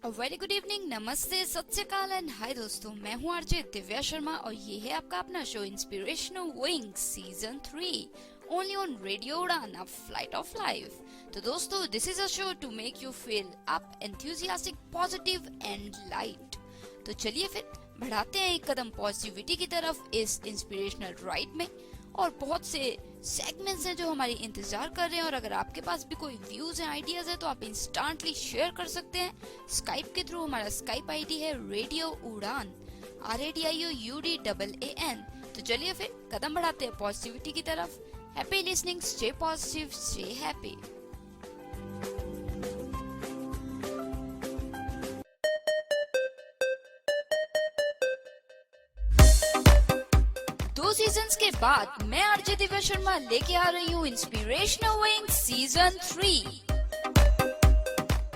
Very good evening, नमस्ते, सत श्री अकाल एंड हाय दोस्तों, मैं हूँ आरजे दिव्या शर्मा और ये है आपका अपना show inspirational wings season 3 only on radio Udaan, a flight of life. तो दोस्तों, this is a show to make you feel up, enthusiastic, positive and light. तो चलिए फिर बढ़ाते हैं एक कदम पॉजिटिविटी की तरफ इस इंस्पिरेशनल राइड में। और बहुत से सेगमेंट्स हैं जो हमारी इंतजार कर रहे हैं, और अगर आपके पास भी कोई व्यूज हैं, आइडियाज है, तो आप इंस्टेंटली शेयर कर सकते हैं स्काइप के थ्रू। हमारा स्काइप आईडी है रेडियो उड़ान, RADIOUDAAN। तो चलिए फिर कदम बढ़ाते हैं पॉजिटिविटी की तरफ। Happy listening, stay positive, stay happy. दो सीजन्स के बाद मैं आरजे दिव्या शर्मा लेके आ रही हूँ इंस्पिरेशनल विंग सीजन 3।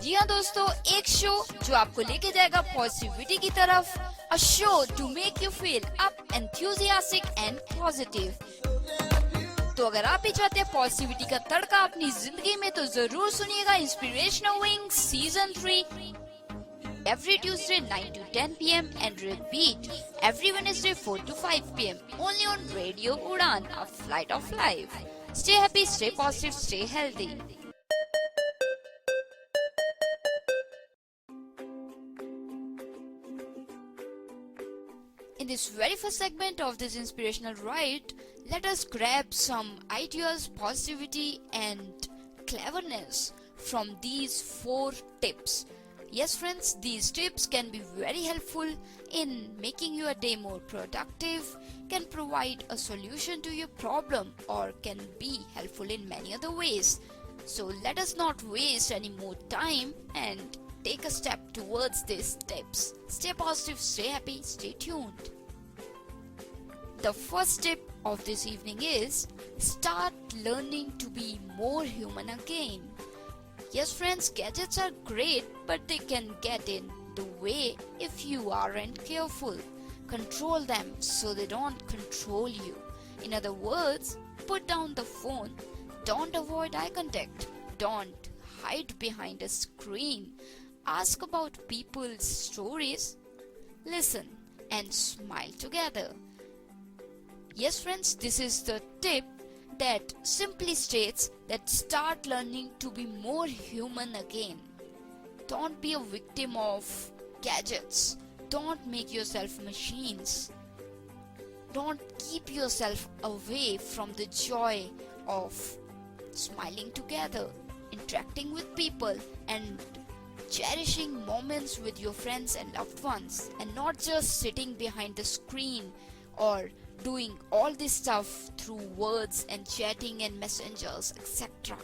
जी हाँ दोस्तों, एक शो जो आपको लेके जाएगा पॉजिटिविटी की तरफ, a show to make you feel up, enthusiastic and positive. तो अगर आप भी चाहते हैं पॉजिटिविटी का तड़का अपनी जिंदगी में, तो जरूर सुनिएगा inspirational wing season 3 every Tuesday 9 to 10 p.m. and repeat every Wednesday 4 to 5 p.m. only on Radio Udan, a flight of life. Stay happy, stay positive, stay healthy. In this very first segment of this inspirational ride, let us grab some ideas, positivity and cleverness from these 4 tips. Yes friends, these tips can be very helpful in making your day more productive, can provide a solution to your problem, or can be helpful in many other ways. So let us not waste any more time and take a step towards these tips. Stay positive, stay happy, stay tuned. The first tip of this evening is start learning to be more human again. Yes friends, gadgets are great, but they can get in the way if you aren't careful. Control them so they don't control you. In other words, put down the phone, don't avoid eye contact, don't hide behind a screen, ask about people's stories, listen and smile together. Yes friends, this is the tip that simply states that start learning to be more human again. Don't be a victim of gadgets. Don't make yourself machines. Don't keep yourself away from the joy of smiling together, interacting with people, and cherishing moments with your friends and loved ones, and not just sitting behind the screen or doing all this stuff through words and chatting and messengers, etc.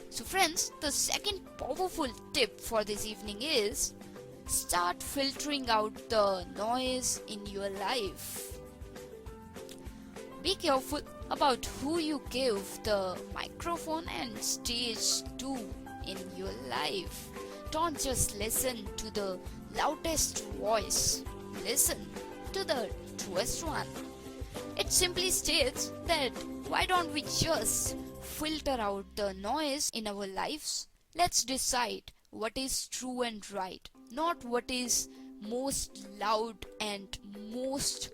So friends, the second powerful tip for this evening is start filtering out the noise in your life. Be careful about who you give the microphone and stage to in your life. Don't just listen to the loudest voice. Listen to the truest one. It simply states that why don't we just filter out the noise in our lives? Let's decide what is true and right, not what is most loud and most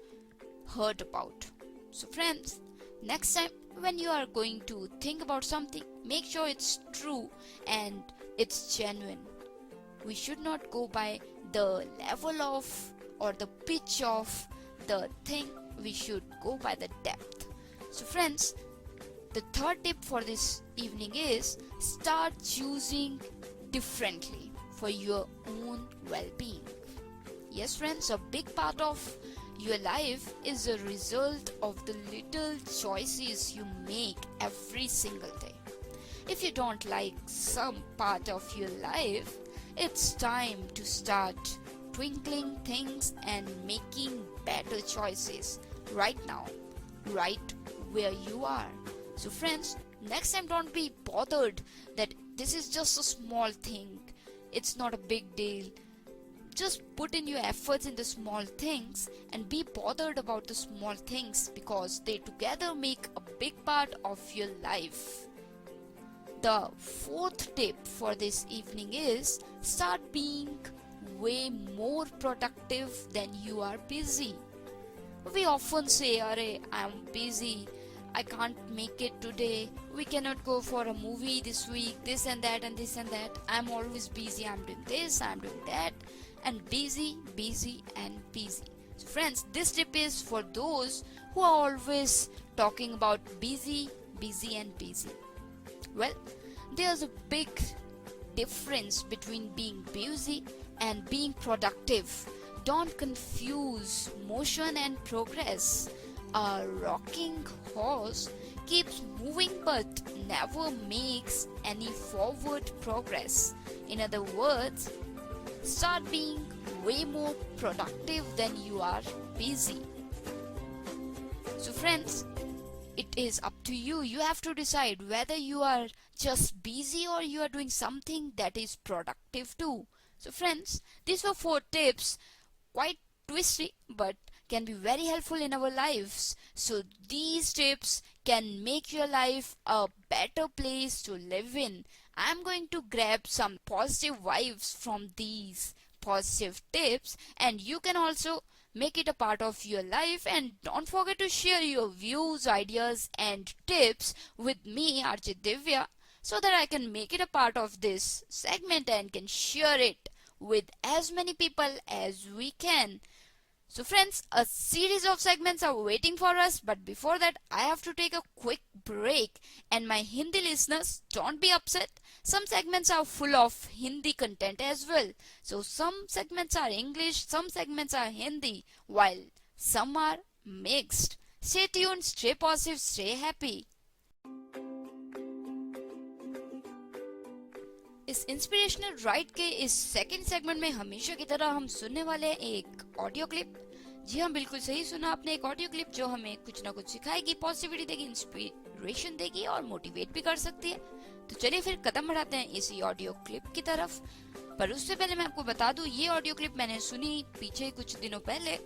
heard about. So friends, next time when you are going to think about something, make sure it's true and it's genuine. We should not go by the level of or the pitch of the thing. We should go by the depth. So friends, the third tip for this evening is start choosing differently for your own well-being. Yes friends, a big part of your life is a result of the little choices you make every single day. If you don't like some part of your life, it's time to start twinkling things and making better choices right now, right where you are. So friends, next time don't be bothered that this is just a small thing, it's not a big deal. Just put in your efforts in the small things and be bothered about the small things, because they together make a big part of your life. The fourth tip for this evening is start being way more productive than you are busy. We often say, Arey, I'm busy, I can't make it today, we cannot go for a movie this week, this and that and this and that. I'm always busy, I'm doing this, I'm doing that, and busy, busy, and busy. So, friends, this tip is for those who are always talking about busy, busy, and busy. Well, there's a big difference between being busy and being productive. Don't confuse motion and progress. A rocking horse keeps moving but never makes any forward progress. In other words, start being way more productive than you are busy. So, friends, it is up to you. You have to decide whether you are just busy or you are doing something that is productive too. So, friends, these were 4 tips, quite twisty but can be very helpful in our lives. So these tips can make your life a better place to live in. I'm going to grab some positive vibes from these positive tips, and you can also make it a part of your life. And don't forget to share your views, ideas and tips with me, RJ Divya, so that I can make it a part of this segment and can share it with as many people as we can. So friends, a series of segments are waiting for us, but before that I have to take a quick break. And my Hindi listeners, don't be upset. Some segments are full of Hindi content as well. So some segments are English, some segments are Hindi, while some are mixed. Stay tuned, stay positive, stay happy. इस inspirational ride के इस second segment में हमेशा की तरह हम सुनने वाले हैं एक ऑडियो क्लिप। जी हाँ, बिल्कुल सही सुना आपने, एक ऑडियो क्लिप जो हमें कुछ ना कुछ सिखाएगी, पॉजिटिविटी देगी, इंस्पिरेशन देगी और मोटिवेट भी कर सकती है। तो चलिए फिर कदम बढ़ाते हैं इसी ऑडियो क्लिप की तरफ। पर उससे पहले मैं आपको बता दूं, ये ऑडियो क्लिप मैंने सुनी पीछे कुछ दिनों पहले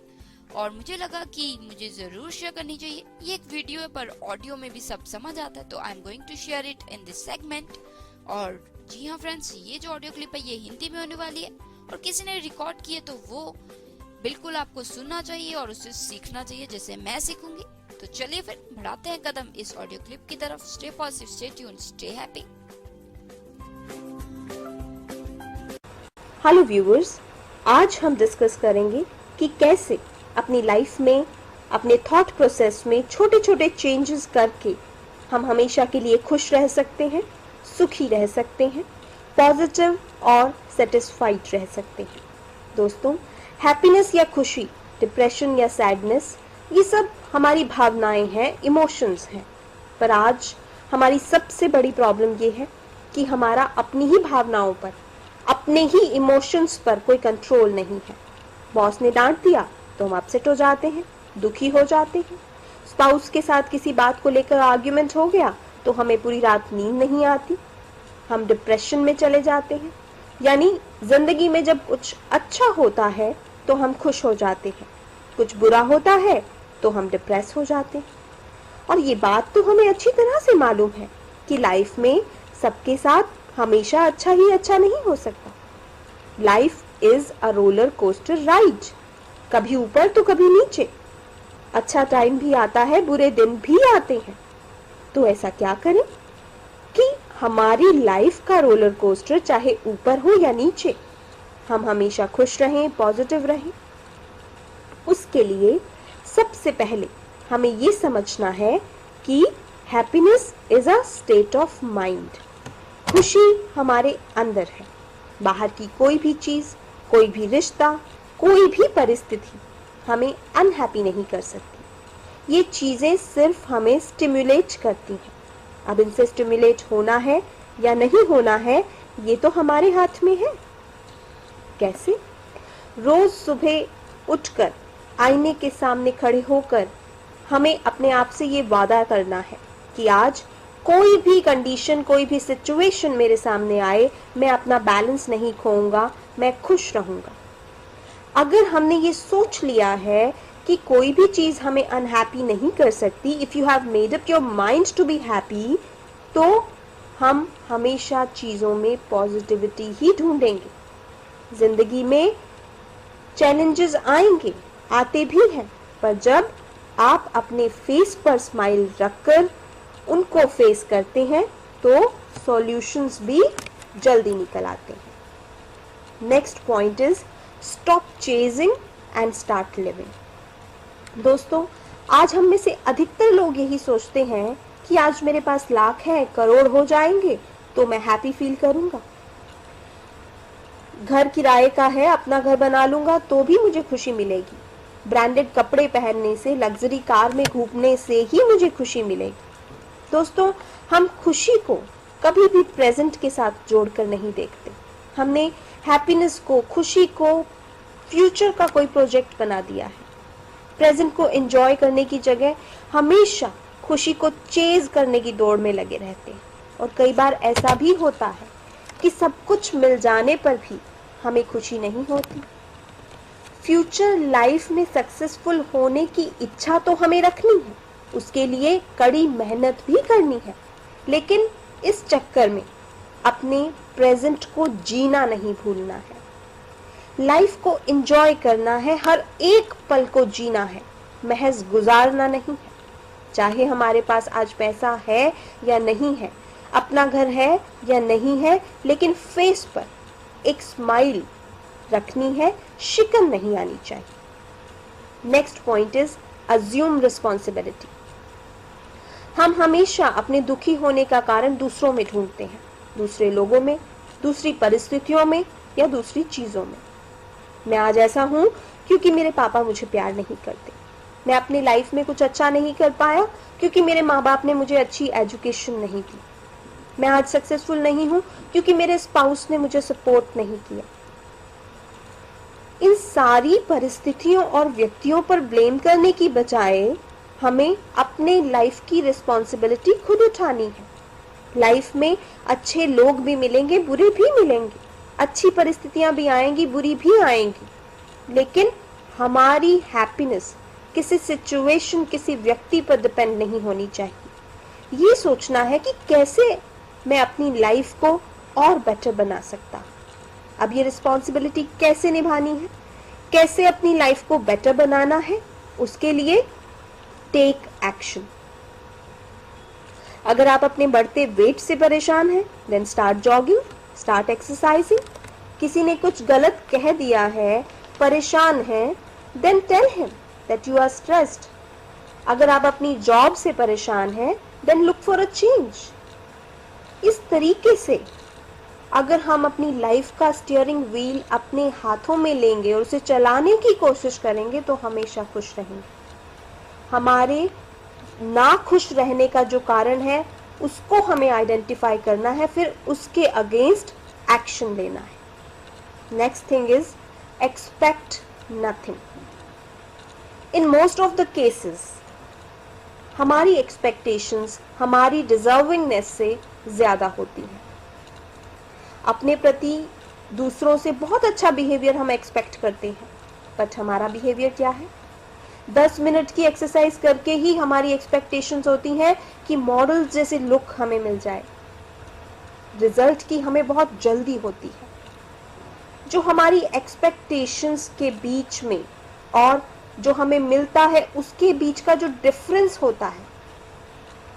और मुझे लगा कि मुझे जरूर शेयर करनी चाहिए। ये एक वीडियो है पर ऑडियो में भी सब समझ आता है, तो I am going to share it in this segment. और जी हाँ फ्रेंड्स, ये जो ऑडियो क्लिप है ये हिंदी में होने वाली है और किसी ने रिकॉर्ड की है, तो वो बिल्कुल आपको सुनना चाहिए और उससे सीखना चाहिए जैसे मैं सीखूंगी। तो चलिए फिर बढ़ाते हैं कदम इस ऑडियो क्लिप की तरफ। Stay positive, stay tuned, stay happy. Hello viewers, आज हम डिस्कस करेंगे कि कैसे अपनी लाइफ में, अपने थॉट प्रोसेस में छोटे छोटे चेंजेस करके हम हमेशा के लिए खुश रह सकते हैं, सुखी रह सकते हैं, पॉजिटिव और सेटिस्फाइड रह सकते हैं। दोस्तों, हैप्पीनेस या खुशी, डिप्रेशन या सैडनेस, ये सब हमारी भावनाएं हैं, इमोशंस हैं। पर आज हमारी सबसे बड़ी प्रॉब्लम ये है कि हमारा अपनी ही भावनाओं पर, अपने ही इमोशंस पर कोई कंट्रोल नहीं है। बॉस ने डांट दिया तो हम अपसेट हो जाते हैं, दुखी हो जाते हैं। स्पाउस के साथ किसी बात को लेकर आर्ग्यूमेंट हो गया तो हमें पूरी रात नींद नहीं आती, हम डिप्रेशन में चले जाते हैं। यानी जिंदगी में जब कुछ अच्छा होता है तो हम खुश हो जाते हैं, कुछ बुरा होता है तो हम डिप्रेस हो जाते हैं। और ये बात तो हमें अच्छी तरह से मालूम है कि लाइफ में सबके साथ हमेशा अच्छा ही अच्छा नहीं हो सकता। Life is a roller coaster ride, कभी ऊपर तो कभी नीचे। अच्छा टाइम भी आता है, बुरे दिन भी आते हैं। तो ऐसा क्या करें कि हमारी लाइफ का रोलर कोस्टर चाहे ऊपर हो या नीचे, हम हमेशा खुश रहें, पॉजिटिव रहें। उसके लिए सबसे पहले हमें ये समझना है कि happiness is a state of mind. खुशी हमारे अंदर है। बाहर की कोई भी चीज, कोई भी रिश्ता, कोई भी परिस्थिति हमें अनहैप्पी नहीं कर सकती। ये चीजें सिर्फ हमें स्टिमुलेट करती हैं। अब इनसे स्टिमुलेट होना है या नहीं होना है, ये तो हमारे हाथ में है। कैसे? रोज सुबह उठकर आईने के सामने खड़े होकर हमें अपने आप से ये वादा करना है कि आज कोई भी कंडीशन, कोई भी सिचुएशन मेरे सामने आए, मैं अपना बैलेंस नहीं खोऊंगा, मैं खुश रहूंगा। अगर हमने ये सोच लिया है कि कोई भी चीज हमें अनहैप्पी नहीं कर सकती, if you have made up your mind to be happy, तो हम हमेशा चीजों में पॉजिटिविटी ही ढूंढेंगे। जिंदगी में चैलेंजेस आएंगे, आते भी हैं, पर जब आप अपने फेस पर स्माइल रखकर उनको फेस करते हैं तो सॉल्यूशंस भी जल्दी निकल आते हैं। Next point is stop chasing and start living. दोस्तों, आज हम में से अधिकतर लोग यही सोचते हैं कि आज मेरे पास लाख है, करोड़ हो जाएंगे तो मैं हैप्पी फील करूंगा। घर किराए का है, अपना घर बना लूंगा तो भी मुझे खुशी मिलेगी। ब्रांडेड कपड़े पहनने से, लग्जरी कार में घूमने से ही मुझे खुशी मिलेगी। दोस्तों, हम खुशी को कभी भी प्रेजेंट के साथ जोड़कर नहीं देखते। हमने हैप्पीनेस को, खुशी को फ्यूचर का कोई प्रोजेक्ट बना दिया है। प्रेजेंट को एंजॉय करने की जगह हमेशा खुशी को चेज करने की दौड़ में लगे रहते हैं। और कई बार ऐसा भी होता है कि सब कुछ मिल जाने पर भी हमें खुशी नहीं होती। फ्यूचर लाइफ में सक्सेसफुल होने की इच्छा तो हमें रखनी है, उसके लिए कड़ी मेहनत भी करनी है, लेकिन इस चक्कर में अपने प्रेजेंट को जीना नहीं भूलना है। लाइफ को एंजॉय करना है, हर एक पल को जीना है, महज गुजारना नहीं है। चाहे हमारे पास आज पैसा है या नहीं है, अपना घर है या नहीं है, लेकिन फेस पर एक स्माइल रखनी है, शिकन नहीं आनी चाहिए। Next point is assume responsibility. हम हमेशा अपने दुखी होने का कारण दूसरों में ढूंढते हैं, दूसरे लोगों में, दूसरी परिस्थितियों में या दूसरी चीजों में। मैं आज ऐसा हूं क्योंकि मेरे पापा मुझे प्यार नहीं करते। मैं अपनी लाइफ में कुछ अच्छा नहीं कर पाया क्योंकि मेरे माँ बाप ने मुझे अच्छी एजुकेशन नहीं दी। मैं आज सक्सेसफुल नहीं हूं क्योंकि मेरे स्पाउस ने मुझे सपोर्ट नहीं किया। इन सारी परिस्थितियों और व्यक्तियों पर ब्लेम करने की बजाय हमें अपने लाइफ की रिस्पॉन्सिबिलिटी खुद उठानी है। लाइफ में अच्छे लोग भी मिलेंगे, बुरे भी मिलेंगे, अच्छी परिस्थितियां भी आएंगी, बुरी भी आएंगी, लेकिन हमारी हैप्पीनेस किसी सिचुएशन, किसी व्यक्ति पर डिपेंड नहीं होनी चाहिए। ये सोचना है कि कैसे मैं अपनी लाइफ को और बेटर बना सकता। अब ये रिस्पॉन्सिबिलिटी कैसे निभानी है, कैसे अपनी लाइफ को बेटर बनाना है, उसके लिए टेक एक्शन। अगर आप अपने बढ़ते वेट से परेशान हैं, then start jogging, start exercising. किसी ने कुछ गलत कह दिया है, परेशान है, then tell him that you are stressed. अगर आप अपनी जॉब से परेशान हैं, then look for a change. इस तरीके से अगर हम अपनी लाइफ का स्टीयरिंग व्हील अपने हाथों में लेंगे और उसे चलाने की कोशिश करेंगे तो हमेशा खुश रहेंगे। हमारे ना खुश रहने का जो कारण है उसको हमें आइडेंटिफाई करना है, फिर उसके अगेंस्ट एक्शन लेना है। Next thing is expect nothing. In most of the cases हमारी एक्सपेक्टेशंस हमारी डिजर्विंगनेस से ज्यादा होती हैं। अपने प्रति दूसरों से बहुत अच्छा बिहेवियर हम एक्सपेक्ट करते हैं, बट हमारा बिहेवियर क्या है? 10 मिनट की एक्सरसाइज करके ही हमारी एक्सपेक्टेशंस होती हैं कि मॉडल जैसे लुक हमें मिल जाए। रिजल्ट की हमें बहुत जल्दी होती है। जो हमारी एक्सपेक्टेशंस के बीच में और जो हमें मिलता है उसके बीच का जो डिफरेंस होता है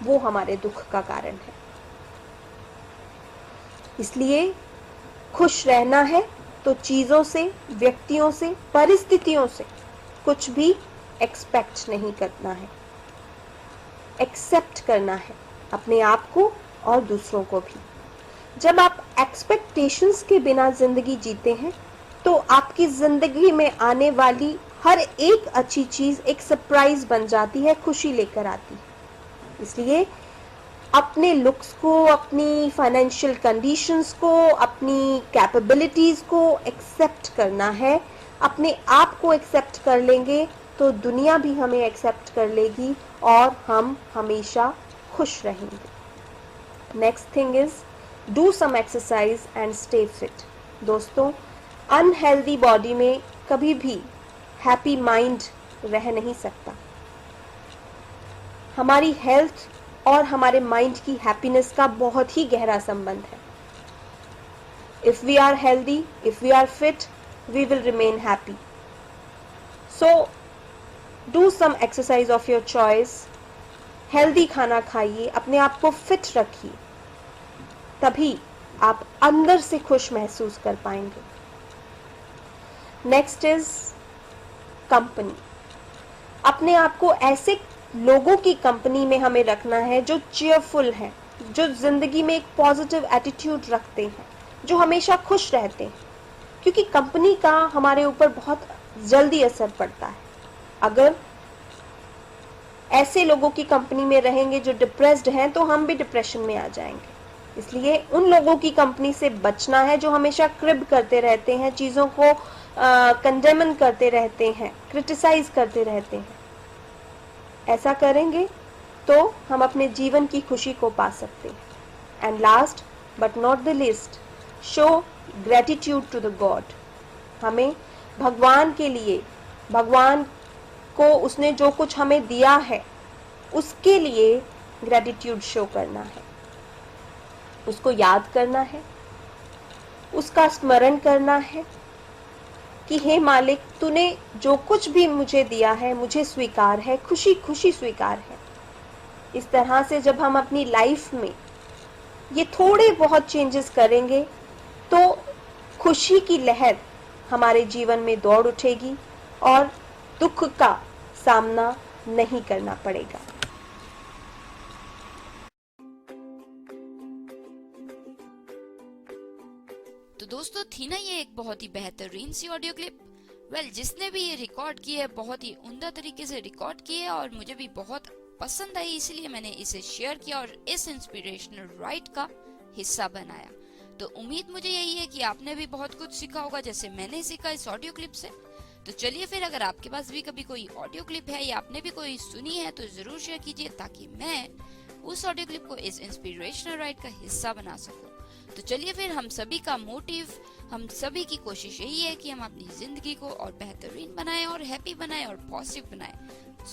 वो हमारे दुख का कारण है। इसलिए खुश रहना है तो चीजों से, व्यक्तियों से, परिस्थितियों से कुछ भी एक्सपेक्ट नहीं करना है, एक्सेप्ट करना है अपने आप को और दूसरों को भी। जब आप एक्सपेक्टेशंस के बिना जिंदगी जीते हैं तो आपकी जिंदगी में आने वाली हर एक अच्छी चीज एक सरप्राइज बन जाती है, खुशी लेकर आती है। इसलिए अपने लुक्स को, अपनी फाइनेंशियल कंडीशंस को, अपनी कैपेबिलिटीज को एक्सेप्ट करना है। अपने आप को एक्सेप्ट कर लेंगे तो दुनिया भी हमें एक्सेप्ट कर लेगी और हम हमेशा खुश रहेंगे। Next thing is do some exercise and stay fit. दोस्तों, अनहेल्दी बॉडी में कभी भी हैप्पी माइंड रह नहीं सकता। हमारी हेल्थ और हमारे माइंड की हैप्पीनेस का बहुत ही गहरा संबंध है। If we are healthy, if we are fit, we will remain happy. So do some exercise of your choice. Healthy खाना खाइए, अपने आप को फिट रखिए, तभी आप अंदर से खुश महसूस कर पाएंगे. Next is company. अपने आप को ऐसे लोगों की कंपनी में हमें रखना है जो चीयरफुल हैं, जो जिंदगी में एक पॉजिटिव एटीट्यूड रखते हैं, जो हमेशा खुश रहते हैं, क्योंकि कंपनी का हमारे ऊपर बहुत जल्दी असर पड़ता है. अगर ऐसे लोगों की कंपनी में रहेंगे जो डिप्रेस्ड हैं, तो हम भी डिप्रेशन में आ जाएंगे. इसलिए उन लोगों की कंपनी से बचना है जो हमेशा क्रिब करते रहते हैं, चीज़ों को कंडेमन करते रहते हैं, क्रिटिसाइज करते रहते हैं. ऐसा करेंगे तो हम अपने जीवन की खुशी को पा सकते हैं. And last but not the least, show gratitude to the God. हमें भगवान के लिए, भगवान को उसने जो कुछ हमें दिया है उसके लिए ग्रेटिट्यूड शो करना है, उसको याद करना है, उसका स्मरण करना है कि हे मालिक, तूने जो कुछ भी मुझे दिया है मुझे स्वीकार है, खुशी खुशी स्वीकार है. इस तरह से जब हम अपनी लाइफ में ये थोड़े बहुत चेंजेस करेंगे तो खुशी की लहर हमारे जीवन में दौड़ उठेगी और दुख का सामना नहीं करना पड़ेगा. तो दोस्तों, थी ना ये एक बहुत ही बेहतरीन सी ऑडियो क्लिप. जिसने भी ये रिकॉर्ड की है बहुत ही उम्दा तरीके से रिकॉर्ड की है और मुझे भी बहुत पसंद आई, इसलिए मैंने इसे शेयर किया और इस इंस्पिरेशनल राइड का हिस्सा बनाया. तो उम्मीद मुझे यही है कि आपने भी बहुत कुछ सीखा होगा जैसे मैंने सीखा इस ऑडियो क्लिप से. तो चलिए फिर, अगर आपके पास भी कभी कोई ऑडियो क्लिप है या आपने भी कोई सुनी है तो जरूर शेयर कीजिए ताकि मैं उस ऑडियो क्लिप को इस इंस्पिरेशनल राइड का हिस्सा बना सकूं. तो चलिए फिर, हम सभी का मोटिव, हम सभी की कोशिश यही है कि हम अपनी जिंदगी को और बेहतरीन बनाएं और हैप्पी बनाएं और पॉजिटिव बनाएं.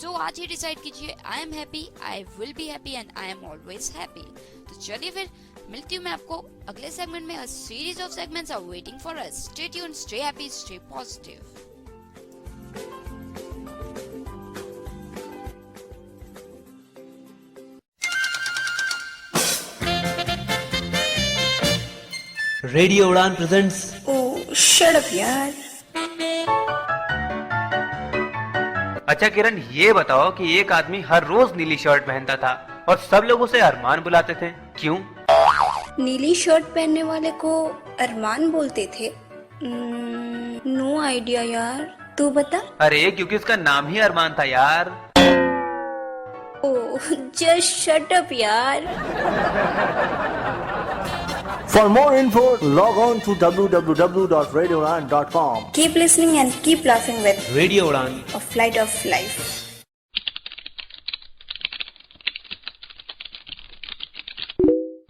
सो आज ही डिसाइड कीजिए, I am happy, I will be happy and I am always happy. तो चलिए फिर, मिलती हूँ मैं आपको अगले सेगमेंट में. A series of segments are waiting for us. Stay tuned, stay happy, stay positive. Radio Udaan presents. Oh shut up यार. अच्छा किरण, ये बताओ कि एक आदमी हर रोज नीली शर्ट पहनता था और सब लोग उसे अरमान बुलाते थे, क्यों? नीली शर्ट पहनने वाले को अरमान बोलते थे? नो आइडिया यार, तू बता. अरे क्योंकि उसका नाम ही अरमान था यार. ओह जस्ट शट अप यार. For more info, log on to www.radioudan.com. Keep listening and keep laughing with radio उड़ान. A Flight of Life.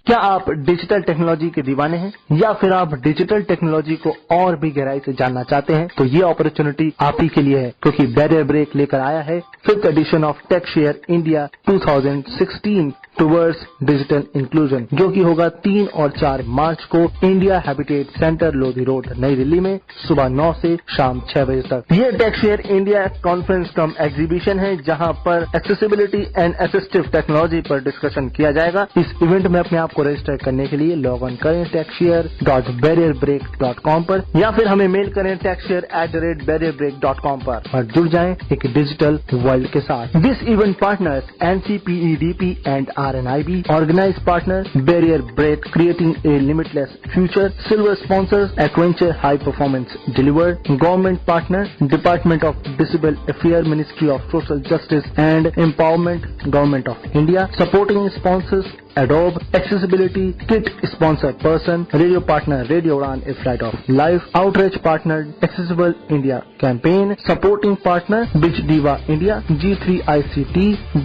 क्या आप डिजिटल टेक्नोलॉजी के दीवाने हैं या फिर आप डिजिटल टेक्नोलॉजी को और भी गहराई से जानना चाहते हैं, तो ये अपॉर्चुनिटी आप ही के लिए है, क्योंकि बैरियर ब्रेक लेकर आया है 5th edition of tech share India 2016 towards digital inclusion, जो कि होगा 3 और 4 मार्च को India habitat centre, Lodhi road, नई दिल्ली में सुबह 9 से शाम 6 बजे तक. ये टेक शेयर इंडिया कॉन्फ्रेंस कम एग्जीबिशन है जहां पर एक्सेसिबिलिटी एंड असिस्टिव टेक्नोलॉजी पर डिस्कशन किया जाएगा. इस इवेंट में अपने आप को रजिस्टर करने के लिए लॉग ऑन करें techshare.barrierbreak.com पर या फिर हमें मेल करें techshare@barrierbreak.com पर और जुड़ जाएं एक डिजिटल वर्ल्ड के साथ. This event partners NCPEDP and RNIB, organized partner Barrier Break, creating a limitless future. Silver sponsors Adventure High Performance Delivered. Government partner Department of Disability Affairs, Ministry of Social Justice and Empowerment, Government of India. Supporting sponsors Adobe, Accessibility Kit sponsor person, radio partner Radio Udan, A Flight of Life, outreach partner Accessible India Campaign, supporting partner Big Diva India, G3ICT,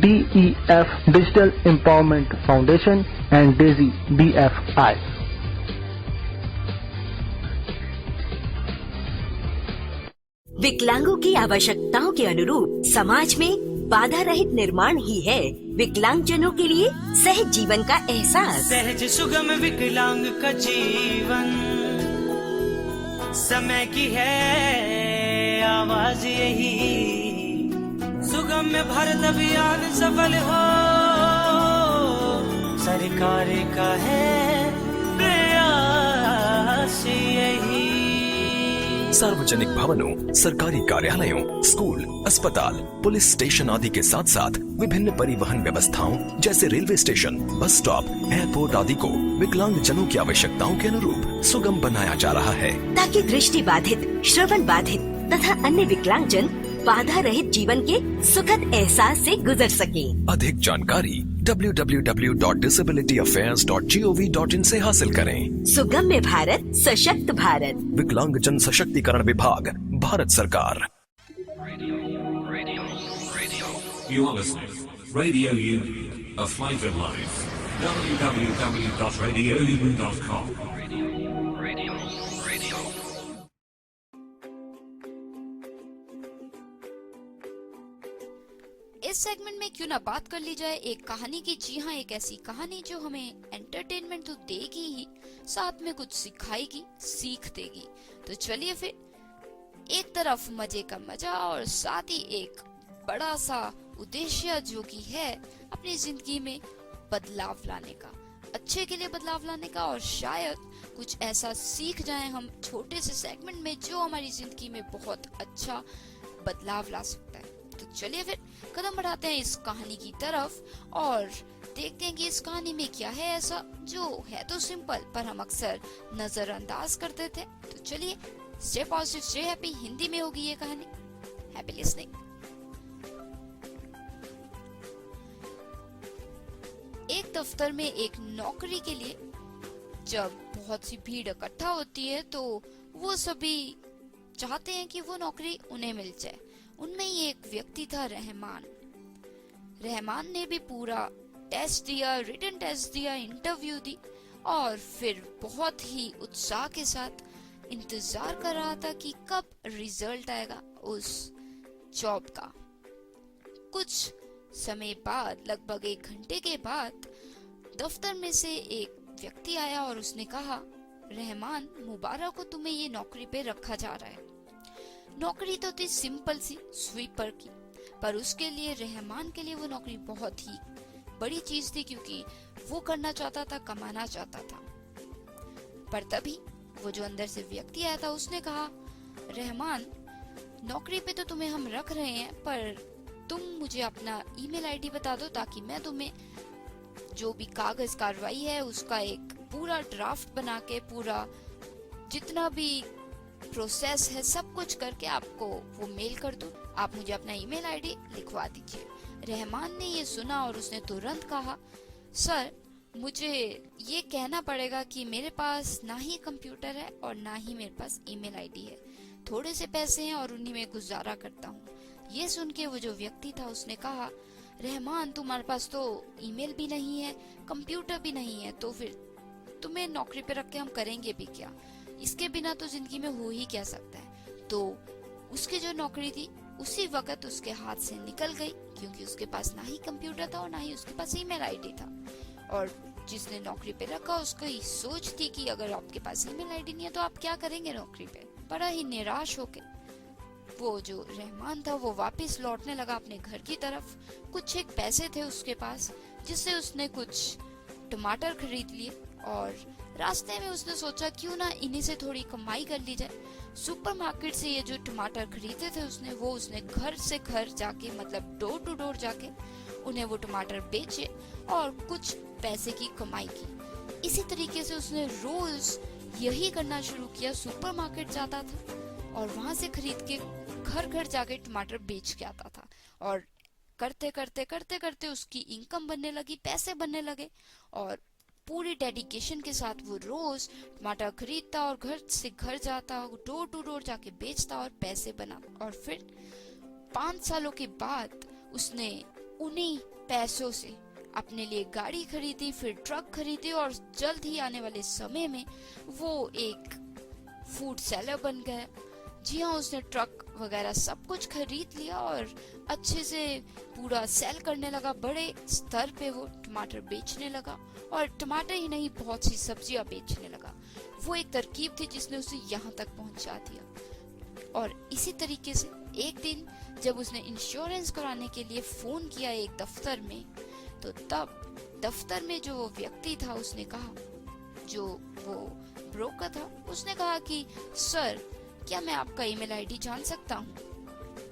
DEF Digital Empowerment Foundation and Daisy BFI. विकलांगों की आवश्यकताओं के अनुरूप समाज में बाधा रहित निर्माण ही है विकलांगजनों के लिए सहज जीवन का एहसास। सहज सुगम विकलांग का जीवन, समय की है आवाज यही, सुगम्य भारत अभियान सफल हो, सरकार का है प्रयास यही। सार्वजनिक भवनों, सरकारी कार्यालयों, स्कूल, अस्पताल, पुलिस स्टेशन आदि के साथ साथ विभिन्न परिवहन व्यवस्थाओं जैसे railway station, bus stop, airport आदि को विकलांग जनों की आवश्यकताओं के अनुरूप सुगम बनाया जा रहा है, ताकि दृष्टि बाधित, श्रवण बाधित तथा अन्य विकलांगजन बाधा रहित जीवन के सुखद एहसास से गुजर सके। अधिक जानकारी www.disabilityaffairs.gov.in से हासिल करें। सुगम्य भारत, सशक्त भारत, विकलांग जन सशक्तिकरण विभाग, भारत सरकार। You are listening. Radio U, a flight of life. www.radiou.com. इस सेगमेंट में क्यों ना बात कर ली जाए एक कहानी की। जी हाँ, एक ऐसी कहानी जो हमें एंटरटेनमेंट तो देगी ही, साथ में कुछ सिखाएगी, सीख देगी। तो चलिए फिर, एक तरफ मजे का मजा और साथ ही एक बड़ा सा उद्देश्य जो कि है अपनी जिंदगी में बदलाव लाने का, अच्छे के लिए बदलाव लाने का, और शायद कुछ ऐसा सीख जाए हम छोटे से सेगमेंट में जो हमारी जिंदगी में बहुत अच्छा बदलाव ला सकता है। तो चलिए फिर कदम बढ़ाते हैं इस कहानी की तरफ और देखते हैं कि इस कहानी में क्या है ऐसा जो है तो सिंपल पर हम अक्सर नजरअंदाज करते थे। तो चलिए, stay positive, stay happy, Hindi में होगी ये कहानी। Happy listening. एक दफ्तर में एक नौकरी के लिए जब बहुत सी भीड़ इकट्ठा होती है तो वो सभी चाहते हैं कि वो नौकरी उन्हें मिल जाए। उनमें ही एक व्यक्ति था, रहमान। रहमान ने भी पूरा टेस्ट दिया, रिटन टेस्ट दिया, इंटरव्यू दी और फिर बहुत ही उत्साह के साथ इंतजार कर रहा था कि कब रिजल्ट आएगा उस जॉब का। कुछ समय बाद, लगभग 1 घंटे के बाद, दफ्तर में से एक व्यक्ति आया और उसने कहा, रहमान, मुबारक हो, तुम्हें ये नौकरी पे रखा जा रहा है। नौकरी तो थी सिंपल सी, स्वीपर की, पर उसके लिए, रहमान के लिए वो नौकरी बहुत ही बड़ी चीज थी क्योंकि वो करना चाहता था, कमाना चाहता था। पर तभी वो जो अंदर से व्यक्ति आया था उसने कहा, रहमान, नौकरी पे तो तुम्हें हम रख रहे हैं, पर तुम मुझे अपना ईमेल आईडी बता दो ताकि मैं तुम्हें जो भी कागज कार्रवाई है उसका एक पूरा ड्राफ्ट बना के, पूरा जितना भी प्रोसेस है सब कुछ करके आपको वो मेल कर दूं। आप मुझे अपना ईमेल आईडी लिखवा दीजिए। रहमान ने ये सुना और उसने तुरंत कहा, सर, मुझे ये कहना पड़ेगा कि मेरे पास ना ही कंप्यूटर है और ना ही मेरे पास ईमेल आईडी है। थोड़े से पैसे हैं और उन्हीं में गुजारा करता हूँ। ये सुन के वो जो व्यक्ति था उसने कहा, रहमान, तुम्हारे पास तो ईमेल भी नहीं है, कंप्यूटर भी नहीं है, तो फिर तुम्हें नौकरी पे रख के हम करेंगे भी क्या? इसके बिना तो जिंदगी में हो ही क्या सकता है। तो उसकी जो नौकरी थी उसी वक्त उसके हाथ से निकल गई क्योंकि उसके पास ना ही कंप्यूटर था और ना ही उसके पास ईमेल आईडी था। और जिसने नौकरी पे रखा उसकी सोच थी कि अगर आपके पास ईमेल आईडी नहीं है तो आप क्या करेंगे नौकरी पे। बड़ा ही निराश होके वो जो रहमान था वो वापस लौटने लगा अपने घर की तरफ। कुछ एक पैसे थे उसके पास जिससे उसने कुछ टमाटर खरीद लिए और रास्ते में उसने सोचा क्यों ना इन्हीं से थोड़ी कमाई कर ली जाए। सुपरमार्केट से ये जो टमाटर खरीदे थे उसने घर से घर जाके, मतलब डोर टू डोर जाके उन्हें वो टमाटर बेचे और कुछ पैसे की कमाई की। इसी तरीके से उसने रोज यही करना शुरू किया। सुपरमार्केट जाता था और वहां से खरीद के घर घर जाके टमाटर बेच के आता था और करते करते उसकी इनकम बनने लगी, पैसे बनने लगे और पूरी डेडिकेशन के साथ वो रोज टमाटर खरीदता और घर से घर जाता, डोर टू डोर जाके बेचता और पैसे बना। और फिर 5 सालों के बाद उसने उन्हीं पैसों से अपने लिए गाड़ी खरीदी, फिर ट्रक खरीदी और जल्द ही आने वाले समय में वो एक फूड सेलर बन गया। जी हाँ, उसने ट्रक वगैरह सब कुछ खरीद लिया और अच्छे से पूरा सेल करने लगा। बड़े स्तर पे वो टमाटर बेचने लगा और टमाटर ही नहीं, बहुत सी सब्जियां बेचने लगा। वो एक तरकीब थी जिसने उसे यहाँ तक पहुंचा दिया। और इसी तरीके से एक दिन जब उसने इंश्योरेंस कराने के लिए फोन किया एक दफ्तर में, तो तब दफ्तर में जो वो व्यक्ति था उसने कहा, जो वो ब्रोकर था, उसने कहा कि सर, क्या मैं आपका ईमेल आईडी जान सकता हूँ?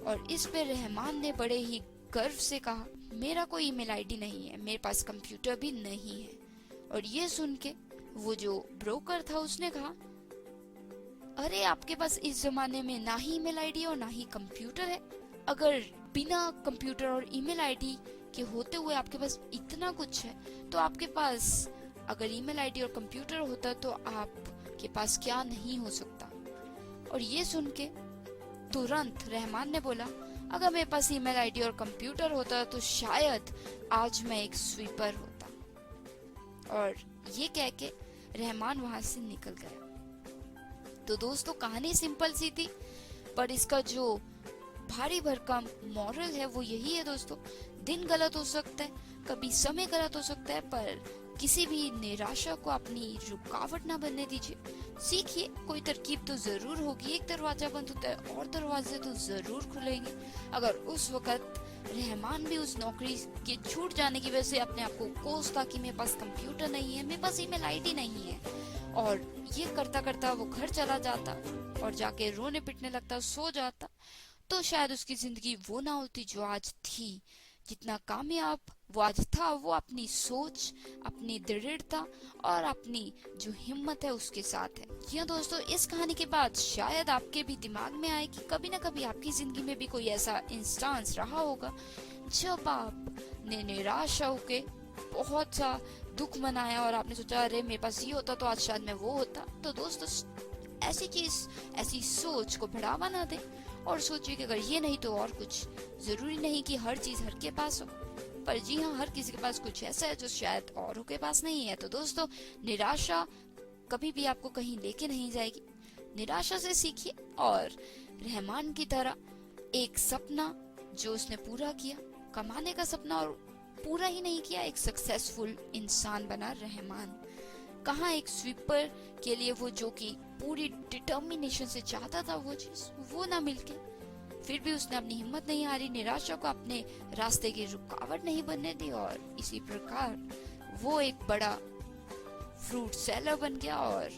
और इस पे रहमान ने बड़े ही गर्व से कहा, मेरा कोई ईमेल आईडी नहीं है, मेरे पास कंप्यूटर भी नहीं है। और ये सुन के वो जो ब्रोकर था उसने कहा, अरे आपके पास इस जमाने में ना ही ईमेल आईडी और ना ही कंप्यूटर है। अगर बिना कंप्यूटर और ईमेल आईडी के होते हुए आपके पास इतना कुछ है, तो आपके पास अगर ईमेल आईडी और कंप्यूटर होता तो आपके पास क्या नहीं हो सकता। और ये सुन के तुरंत रहमान ने बोला, अगर मेरे पास ईमेल आईडी और कंप्यूटर होता तो शायद आज मैं एक स्वीपर होता। और ये कह के रहमान वहां से निकल गया। तो दोस्तों, कहानी सिंपल सी थी, पर इसका जो भारी भरकम मॉरल है वो यही है दोस्तों, दिन गलत हो सकता है, कभी समय गलत हो सकता है, पर किसी भी निराशा को अपनी रुकावट ना बनने दीजिए। सीखिए, कोई तरकीब तो जरूर होगी। एक दरवाजा बंद होता है और दरवाजे तो जरूर खुलेंगे। अगर उस वक्त रहमान भी उस नौकरी के छूट जाने की वजह से अपने आप को कोसता कि मेरे पास कंप्यूटर नहीं है, मेरे पास ईमेल आईडी नहीं है, और ये करता करता वो घर चला जाता और जाके रोने पिटने लगता, सो जाता, तो शायद उसकी जिंदगी वो ना होती जो आज थी। जितना कामयाब वो आज था, वो अपनी सोच, अपनी दृढ़ता और अपनी जो हिम्मत है उसके साथ है। जी हाँ दोस्तों, इस कहानी के बाद शायद आपके भी दिमाग में आए कि कभी ना कभी आपकी जिंदगी में भी कोई ऐसा इंस्टेंस रहा होगा जब आपने निराश होके बहुत सा दुख मनाया और आपने सोचा, अरे मेरे पास ये होता तो आज शायद मैं वो होता। तो दोस्तों, ऐसी चीज, ऐसी सोच को बढ़ावा ना दे और सोचिए कि अगर ये नहीं तो और कुछ। जरूरी नहीं कि हर चीज हर के पास हो, पर जी हाँ, हर किसी के पास कुछ ऐसा है जो शायद औरों के पास नहीं है। तो दोस्तों, निराशा कभी भी आपको कहीं लेके नहीं जाएगी। निराशा से सीखिए और रहमान की तरह एक सपना जो उसने पूरा किया, कमाने का सपना, और पूरा ही नहीं किया, एक सक्सेसफुल इंसान बना रहमान। कहाँ एक स्वीपर के लिए वो जो कि पूरी डिटर्मिनेशन से चाहता था वो चीज, वो ना मिलके फिर भी उसने अपनी हिम्मत नहीं हारी, निराशा को अपने रास्ते की रुकावट नहीं बनने दी, और इसी प्रकार वो एक बड़ा फ्रूट सेलर बन गया और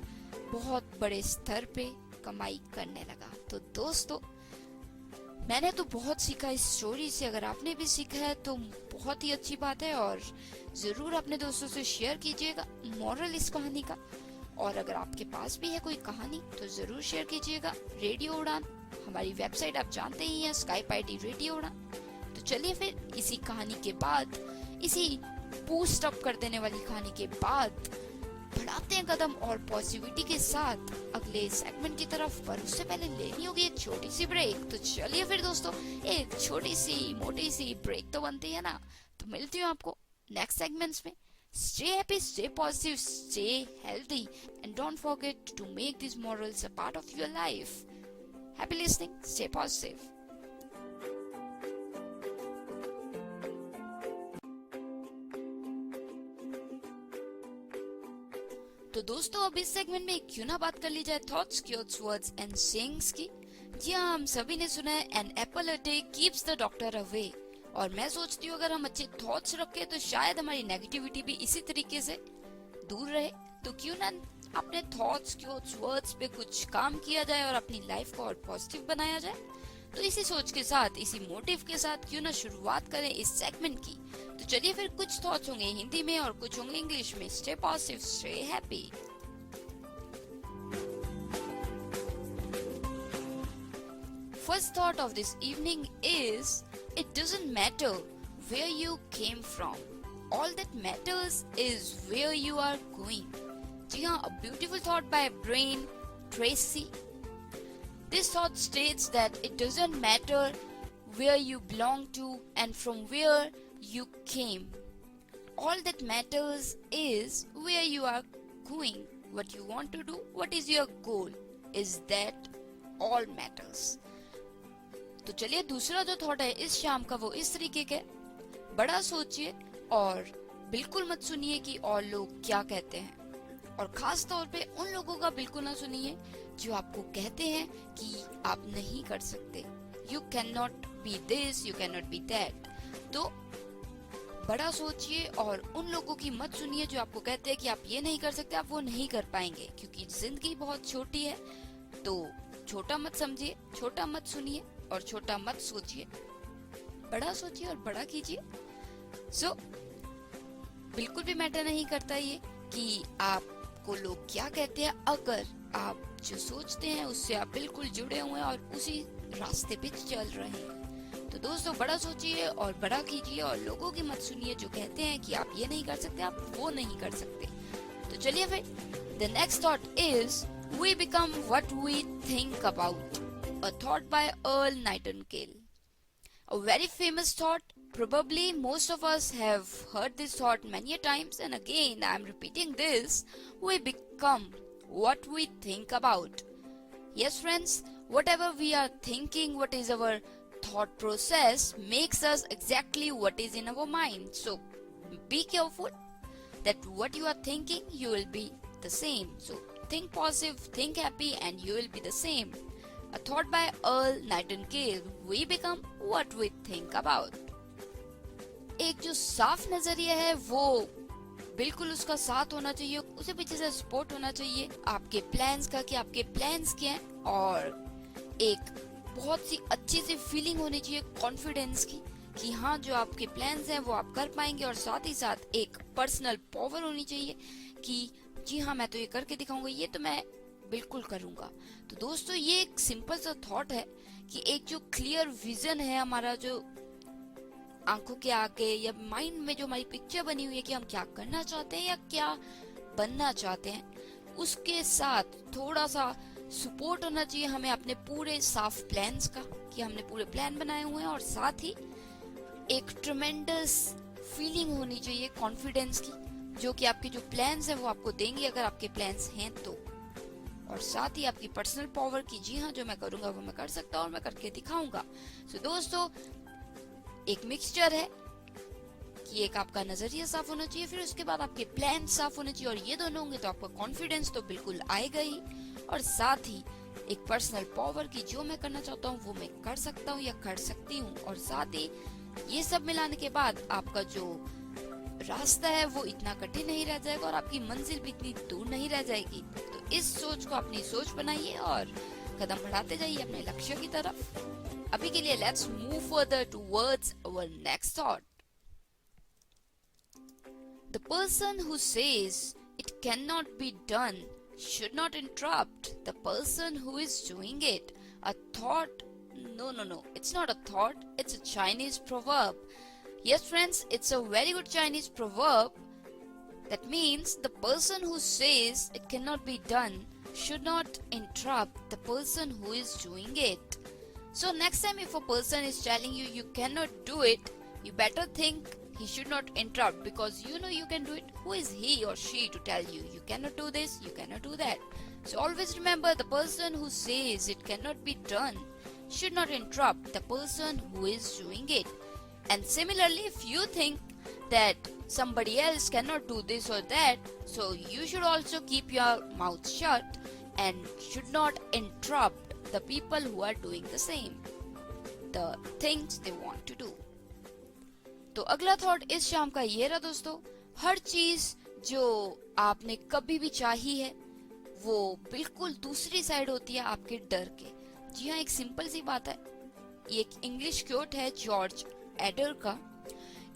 बहुत बड़े स्तर पे कमाई करने लगा। तो दोस्तों, मैंने तो बहुत सीखा इस स्टोरी से। अगर आपने भी सीखा है तो बहुत ही अच्छी बात है, और जरूर अपने दोस्तों से शेयर कीजिएगा मॉरल इस कहानी का। और अगर आपके पास भी है कोई कहानी तो जरूर शेयर कीजिएगा। रेडियो उड़ान, हमारी वेबसाइट आप जानते ही हैं, स्काइप आईडी रेडियो उड़ान। तो चलिए फिर इसी कहानी के बाद, इसी बूस्ट अप कर देने वाली कहानी के बाद बढ़ाते हैं कदम और पॉजिटिविटी के साथ अगले सेगमेंट की तरफ। पर उससे पहले लेनी होगी एक छोटी सी ब्रेक। तो चलिए फिर दोस्तों, एक छोटी सी मोटी सी ब्रेक तो बनती है ना। तो मिलती हूँ आपको नेक्स्ट सेगमेंट्स में। Stay happy, stay positive, stay healthy, and don't forget to make these morals a part of your life. Happy listening, stay positive. तो दोस्तों, अब इस सेगमेंट में क्यों ना बात कर ली जाए thoughts, quotes, words and sayings की। जी हाँ, हम सभी ने सुना है, an apple a day keeps the doctor away. और मैं सोचती हूँ अगर हम अच्छे थॉट्स रखें तो शायद हमारी नेगेटिविटी भी इसी तरीके से दूर रहे। तो क्यों ना अपने थॉट्स, क्योट्स, वर्ड्स पे कुछ काम किया जाए और अपनी लाइफ को और पॉजिटिव बनाया जाए। तो इसी सोच के साथ, इसी मोटिव के साथ क्यों ना शुरुआत करें इस सेगमेंट की। तो चलिए फिर, कुछ थॉट्स होंगे हिंदी में और कुछ होंगे इंग्लिश में। Stay positive, stay happy. First thought of this evening is, it doesn't matter where you came from. All that matters is where you are going. जी हाँ, a beautiful thought by Brian Tracy. This thought states that it doesn't matter where you belong to and from where you came. All that matters is where you are going, what you want to do, what is your goal. Is that all matters. तो चलिए दूसरा जो thought है इस शाम का वो इस तरीके का है, बड़ा सोचिए और बिल्कुल मत सुनिए कि और लोग क्या कहते हैं, और खास तौर पे उन लोगों का बिल्कुल ना सुनिए जो आपको कहते हैं कि आप नहीं कर सकते, you can not B this, you can not B that. तो बड़ा सोचिए और उन लोगों की मत सुनिए जो आपको कहते हैं कि आप ये नहीं कर सकते, आप वो नहीं कर पाएंगे, क्योंकि जिंदगी बहुत छोटी है। तो छोटा मत समझिए, छोटा मत सुनिए और छोटा मत सोचिए, बड़ा सोचिए और बड़ा कीजिए। सो बिल्कुल भी मैटर नहीं करता ये कि आपको लोग क्या कहते हैं, अगर आप जो सोचते हैं उससे आप बिल्कुल जुड़े हुए हैं और उसी रास्ते पे चल रहे हैं। तो दोस्तों बड़ा सोचिए और बड़ा कीजिए और लोगों की मत सुनिए जो कहते हैं कि आप ये नहीं कर सकते, आप वो नहीं कर सकते। तो चलिए फिर the next thought is we become what we think about, a thought by Earl Nightingale. A very famous thought. Probably most of us have heard this thought many a times, and again I am repeating this. We become what we think about. Yes friends, whatever we are thinking, what is our thought process makes us exactly what is in our mind. So be careful that what you are thinking, you will be the same. So think positive, think happy, and you will be the same. A thought by Earl Nightingale. We become what we think about. एक जो साफ नजरिया है वो बिल्कुल उसका साथ होना चाहिए, उसे पीछे से सपोर्ट होना चाहिए आपके प्लान्स का कि आपके प्लान्स क्या हैं, और एक बहुत सी अच्छी सी फीलिंग होनी चाहिए कॉन्फिडेंस की कि हाँ जो आपके प्लान्स हैं वो आप कर पाएंगे, और साथ ही साथ एक पर्सनल पावर होनी चाहिए कि जी हाँ मैं तो ये करके दिखाऊंगा, ये तो मैं बिल्कुल करूंगा। तो दोस्तों ये एक सिंपल सा थॉट है कि एक जो क्लियर विजन है हमारा, जो आंखों के आगे या माइंड में जो हमारी पिक्चर बनी हुई है कि हम क्या करना चाहते हैं या क्या बनना चाहते हैं, उसके साथ थोड़ा सा सपोर्ट होना चाहिए हमें अपने पूरे साफ प्लान्स का कि हमने पूरे प्लान बनाए हुए हैं, और साथ ही एक ट्रेमेंडस फीलिंग होनी चाहिए कॉन्फिडेंस की, जो कि आपके जो प्लान्स हैं वो आपको देंगे अगर आपके प्लान्स हैं तो, और साथ ही आपकी पर्सनल पावर की जी हाँ जो मैं करूंगा वो मैं कर सकता हूँ और मैं करके दिखाऊंगा। सो दोस्तों एक मिक्सचर है कि एक आपका नजरिया साफ होना चाहिए, फिर उसके बाद आपके प्लान साफ होने चाहिए, और ये दोनों होंगे तो आपका कॉन्फिडेंस तो बिल्कुल आएगा ही, और साथ ही एक पर्सनल पावर की जो मैं करना चाहता हूँ वो मैं कर सकता हूँ या कर सकती हूँ, और साथ ही ये सब मिलाने के बाद आपका जो रास्ता है वो इतना कठिन नहीं रह जाएगा और आपकी मंजिल भी इतनी दूर नहीं रह जाएगी। तो इस सोच को अपनी सोच बनाइए और कदम बढ़ाते जाइए अपने लक्ष्य की तरफ। अभी के लिए let's move further towards our next thought. The person who says it can not be done should not interrupt the person who is doing it. A thought? No, it's not a thought, it's a Chinese proverb. Yes friends, it's a very good Chinese proverb. That means the person who says it cannot be done should not interrupt the person who is doing it. So next time if a person is telling you you cannot do it, you better think he should not interrupt, because you know you can do it. Who is he or she to tell you you cannot do this, you cannot do that? So always remember, the person who says it cannot be done should not interrupt the person who is doing it. And similarly, if you think that somebody else cannot do this or that, so you should also keep your mouth shut and should not interrupt the people who are doing the same, the things they want to do. तो अगला thought इस शाम का ये रहा दोस्तों, हर चीज जो आपने कभी भी चाही है वो बिल्कुल दूसरी साइड होती है आपके डर के। जी हाँ, एक सिंपल सी बात है, ये एक इंग्लिश क्योट है जॉर्ज एडर का,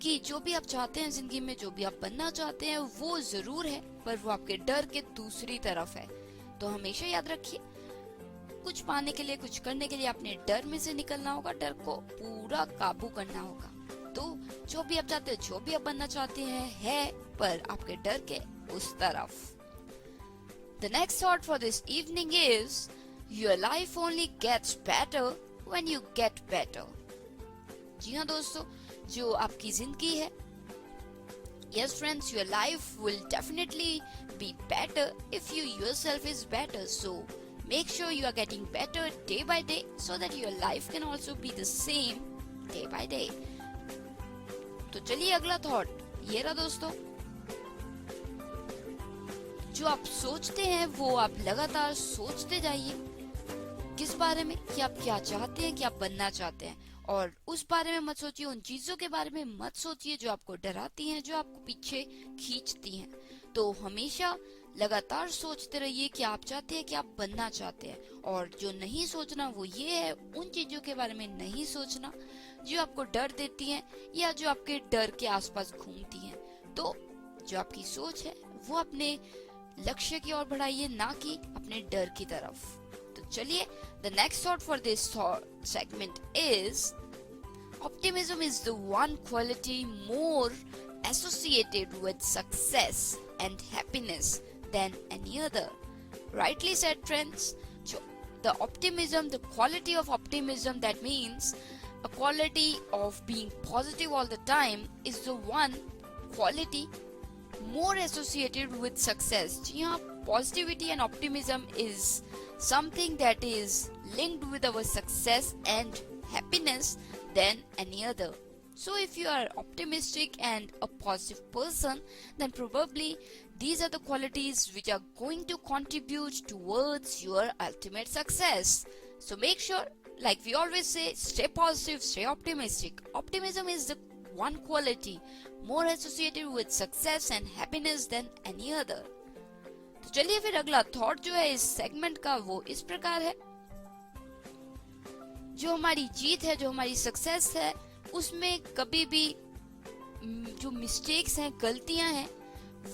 कि जो भी आप चाहते हैं जिंदगी में, जो भी आप बनना चाहते हैं वो जरूर है, पर वो आपके डर के दूसरी तरफ है। तो हमेशा याद रखिए, कुछ पाने के लिए, कुछ करने के लिए अपने डर में से निकलना होगा, डर को पूरा काबू करना होगा। तो जो भी आप चाहते हैं, जो भी आप बनना चाहते हैं, है पर आपके डर के उस तरफ। The next thought for this evening is your life only gets better when you get better. जी हाँ दोस्तों, जो आपकी जिंदगी है, yes friends, your life will definitely be better if you yourself is better. So Make sure you are getting better day by day so that your life can also be the same day by day. तो चलिए अगला thought ये रहा दोस्तों, जो आप सोचते हैं वो आप लगातार सोचते जाइए। किस बारे में? कि आप क्या चाहते हैं, कि आप बनना चाहते हैं, और उस बारे में मत सोचिए, उन चीजों के बारे में मत सोचिए जो आपको डराती हैं, जो आपको पीछे खींचती हैं। तो हमेशा लगातार सोचते रहिए कि आप चाहते हैं, कि आप बनना चाहते हैं। और जो नहीं सोचना वो ये है, उन चीजों के बारे में नहीं सोचना जो आपको डर देती हैं या जो आपके डर के आसपास घूमती हैं। तो जो आपकी सोच है वो अपने लक्ष्य की ओर बढ़ाइए, ना कि अपने डर की तरफ। तो चलिए, the next thought for this segment is optimism is the one quality more associated with success and happiness than any other. Rightly said, friends. The optimism, the quality of optimism, that means a quality of being positive all the time, is the one quality more associated with success. जी हाँ, positivity and optimism is something that is linked with our success and happiness than any other. So if you are optimistic and a positive person, then probably these are the qualities which are going to contribute towards your ultimate success. So make sure, like we always say, stay positive, stay optimistic. Optimism is the one quality more associated with success and happiness than any other. तो चलिए फिर अगला thought जो है इस segment का वो इस प्रकार है, जो हमारी जीत है, जो हमारी सक्सेस है, उसमें कभी भी जो मिस्टेक्स हैं, गलतियां हैं,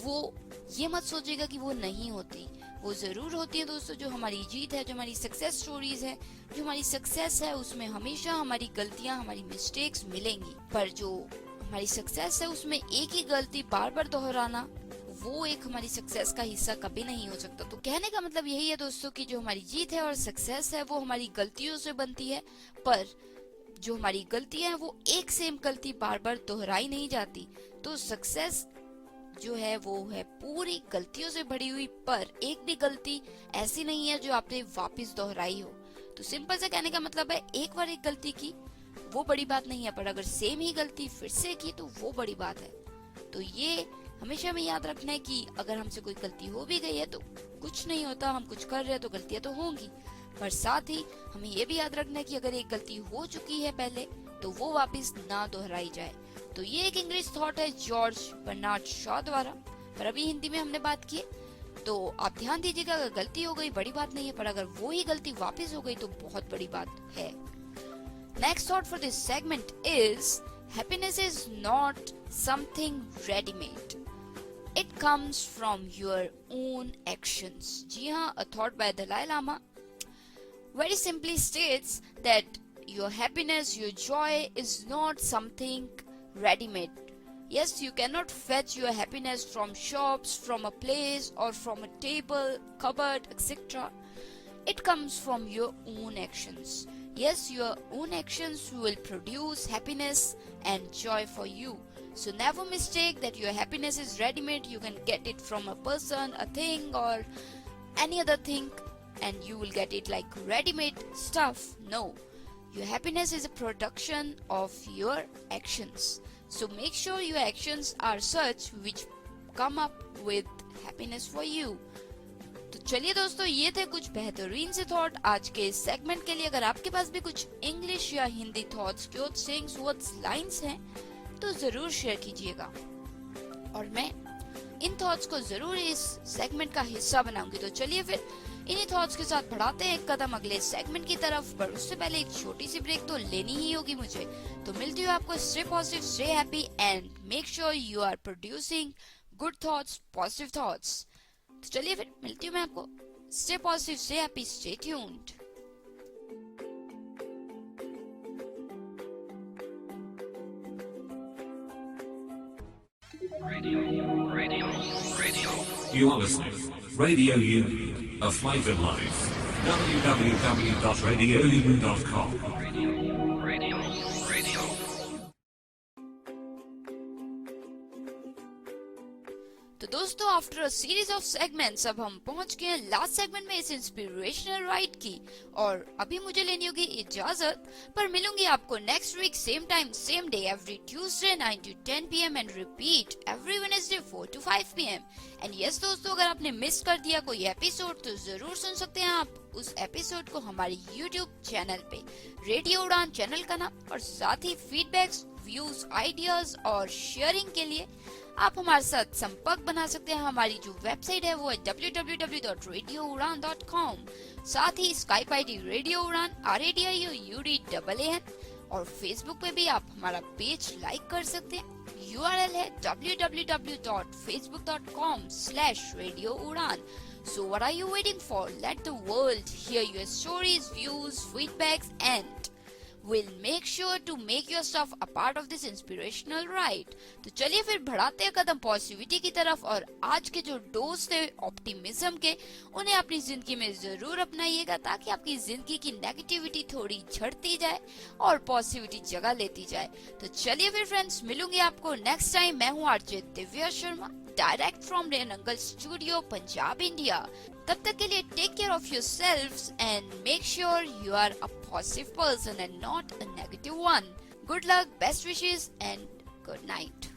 वो ये मत सोचिएगा कि वो नहीं होती, वो जरूर होती है दोस्तों। जो हमारी जीत है, जो हमारी सक्सेस स्टोरीज है, जो हमारी सक्सेस है, उसमें हमेशा हमारी गलतियां, हमारी मिस्टेक्स मिलेंगी। पर जो हमारी सक्सेस है उसमें एक ही गलती बार बार दोहराना, वो एक हमारी सक्सेस का हिस्सा कभी नहीं हो सकता। तो कहने का मतलब यही है दोस्तों कि जो हमारी जीत है और सक्सेस है वो हमारी गलतियों से बनती है, पर जो हमारी गलतियां हैं वो एक सेम गलती बार बार दोहराई नहीं जाती। तो सक्सेस जो है वो है पूरी गलतियों से भरी हुई, पर एक भी गलती ऐसी नहीं है जो आपने वापस दोहराई हो। तो सिंपल से कहने का मतलब है, एक बार एक गलती की वो बड़ी बात नहीं है, पर अगर सेम ही गलती फिर से की तो वो बड़ी बात है। तो ये हमेशा हमें याद रखना है कि अगर हमसे कोई गलती हो भी गई है तो कुछ नहीं होता, हम कुछ कर रहे हैं तो गलतियां तो होंगी, पर साथ ही हमें ये भी याद रखना है कि अगर एक गलती हो चुकी है पहले तो वो वापस ना दोहराई जाए। तो ये एक इंग्लिश थॉट है जॉर्ज बर्नार्ड शॉ द्वारा, पर अभी हिंदी में हमने बात की। तो आप ध्यान दीजिएगा, अगर गलती हो गई बड़ी बात नहीं है, पर अगर वो ही गलती वापस हो गई तो बहुत बड़ी बात है। Next thought for this segment is happiness is not something ready-made. It comes from your own actions. जी हाँ, a thought by Dalai Lama very simply states that your happiness, your joy is not something ready-made. Yes, you cannot fetch your happiness from shops, from a place, or from a table, cupboard, etc. It comes from your own actions. Yes, your own actions will produce happiness and joy for you. So never mistake that your happiness is ready-made. You can get it from a person, a thing, or any other thing, and you will get it like ready-made stuff. No, your happiness is a production of your actions. So make sure your actions are such which come up with happiness for you. तो चलिए दोस्तों, ये थे कुछ बेहतरीन से thought आज के इस सेगमेंट के लिए। अगर आपके पास भी कुछ इंग्लिश या Hindi thoughts, quote, sayings, words, lines हैं तो जरूर शेयर कीजिएगा, और मैं इन थॉट्स को जरूर इस सेगमेंट का हिस्सा बनाऊंगी। तो चलिए फिर इन्हीं थॉट्स के साथ बढ़ाते हैं एक कदम अगले सेगमेंट की तरफ, पर उससे पहले एक छोटी सी ब्रेक तो लेनी ही होगी मुझे। तो मिलती हूँ आपको। Stay positive, stay happy, and make sure you are producing good thoughts, positive thoughts. तो चलिए फिर मिलती हूँ मैं आपको। Stay positive, stay happy, stay tuned. You are listening. Radio U, a flavored life. www.radiou.com. दोस्तों, after a series of segments अब हम पहुंच गए लास्ट सेगमेंट में इस इंस्पिरेशनल राइड की, और अभी मुझे लेनी होगी इजाजत। पर मिलूंगी आपको next week same time same day every Tuesday 9 to 10 PM and repeat every Wednesday 4 to 5 PM। And yes दोस्तों, अगर आपने मिस कर दिया कोई एपिसोड तो जरूर सुन सकते हैं आप उस एपिसोड को हमारे YouTube चैनल पे, रेडियो उड़ान चैनल का नाम। और साथ ही फीडबैक्स, व्यूज, आइडियाज और शेयरिंग के लिए आप हमारे साथ संपर्क बना सकते हैं। हमारी जो वेबसाइट है वो है www.radioudan.com। साथ ही स्काइप आईडी रेडियो उड़ान RADIOUDAAN, और फेसबुक पे भी आप हमारा पेज लाइक कर सकते हैं। URL है www.facebook.com/radioudan। So what are you waiting for? Let the world hear your stories, views, feedbacks, and we'll make sure to make your stuff a part of this inspirational ride। तो चलिए फिर बढ़ाते हैं कदम positivity की तरफ, और आज के जो डोज थे ऑप्टिमिज्म के, उन्हें अपनी जिंदगी में जरूर अपनाइएगा ताकि आपकी जिंदगी की नेगेटिविटी थोड़ी झड़ती जाए और पॉजिटिविटी जगह लेती जाए। तो चलिए फिर फ्रेंड्स, मिलूंगी आपको नेक्स्ट टाइम। मैं हूँ RJ Divya Sharma, direct from Renangal studio, Punjab, India. तब तक के लिए take care of yourselves and make sure you are a positive person and not a negative one. Good luck, best wishes and good night.